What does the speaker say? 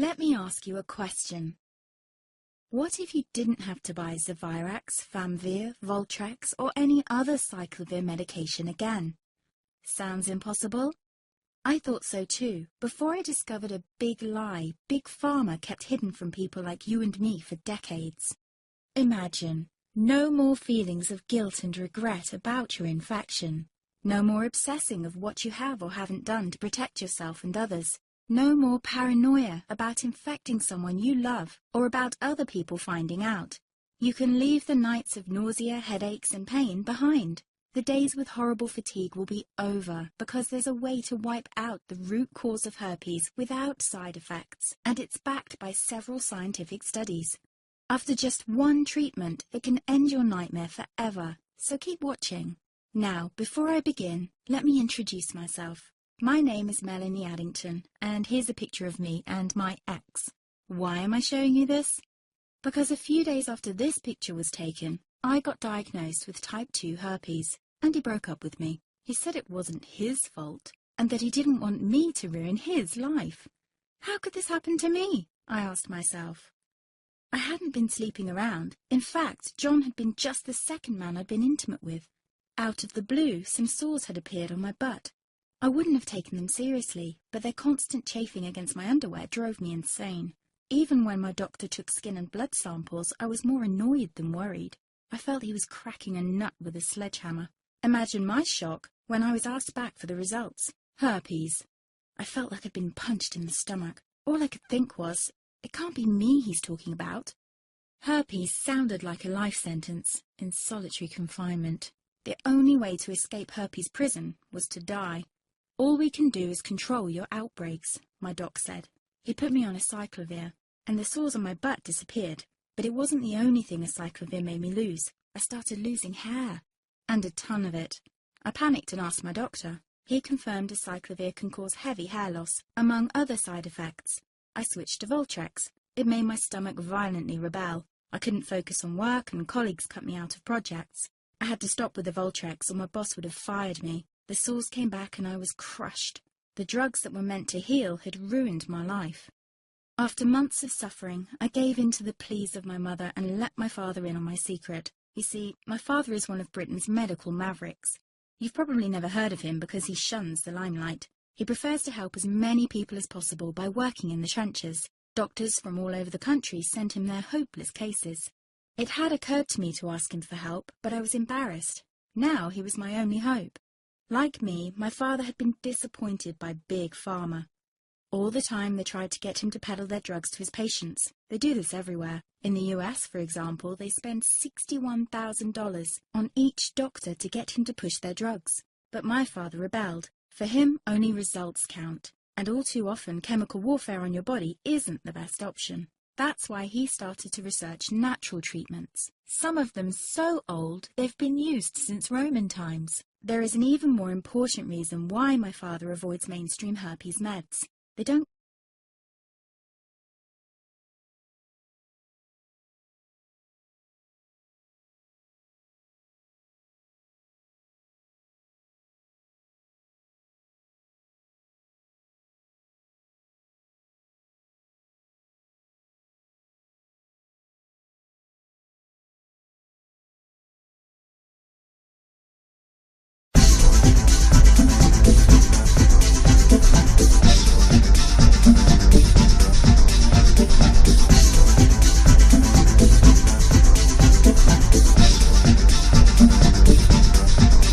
Let me ask you a question. What if you didn't have to buy Zevirax, Famvir, Voltrex, or any other cyclovir medication again? Sounds impossible? I thought so too, before I discovered a big lie Big Pharma kept hidden from people like you and me for decades. Imagine, no more feelings of guilt and regret about your infection. No more obsessing of what you have or haven't done to protect yourself and others. No more paranoia about infecting someone you love or about other people finding out. You can leave the nights of nausea, headaches and pain behind. The days with horrible fatigue will be over because there's a way to wipe out the root cause of herpes without side effects, and it's backed by several scientific studies. After just one treatment, it can end your nightmare forever, so keep watching. Now, before I begin, let me introduce myself. My name is Melanie Addington, and here's a picture of me and my ex. Why am I showing you this? Because a few days after this picture was taken, I got diagnosed with type 2 herpes, and he broke up with me. He said it wasn't his fault, and that he didn't want me to ruin his life. How could this happen to me? I asked myself. I hadn't been sleeping around. In fact, John had been just the second man I'd been intimate with. Out of the blue, some sores had appeared on my butt. I wouldn't have taken them seriously, but their constant chafing against my underwear drove me insane. Even when my doctor took skin and blood samples, I was more annoyed than worried. I felt he was cracking a nut with a sledgehammer. Imagine my shock when I was asked back for the results. Herpes. I felt like I'd been punched in the stomach. All I could think was, it can't be me he's talking about. Herpes sounded like a life sentence in solitary confinement. The only way to escape herpes prison was to die. All we can do is control your outbreaks, my doc said. He put me on a cyclovir, and the sores on my butt disappeared. But it wasn't the only thing a cyclovir made me lose. I started losing hair, and a ton of it. I panicked and asked my doctor. He confirmed a cyclovir can cause heavy hair loss, among other side effects. I switched to Voltrex. It made my stomach violently rebel. I couldn't focus on work, and colleagues cut me out of projects. I had to stop with the Voltrex, or my boss would have fired me. The sores came back and I was crushed. The drugs that were meant to heal had ruined my life. After months of suffering, I gave in to the pleas of my mother and let my father in on my secret. You see, my father is one of Britain's medical mavericks. You've probably never heard of him because he shuns the limelight. He prefers to help as many people as possible by working in the trenches. Doctors from all over the country sent him their hopeless cases. It had occurred to me to ask him for help, but I was embarrassed. Now he was my only hope. Like me, my father had been disappointed by Big Pharma. All the time they tried to get him to peddle their drugs to his patients. They do this everywhere. In the US, for example, they spend $61,000 on each doctor to get him to push their drugs. But my father rebelled. For him, only results count. And all too often, chemical warfare on your body isn't the best option. That's why he started to research natural treatments. Some of them so old, they've been used since Roman times. There is an even more important reason why my father avoids mainstream herpes meds. They don't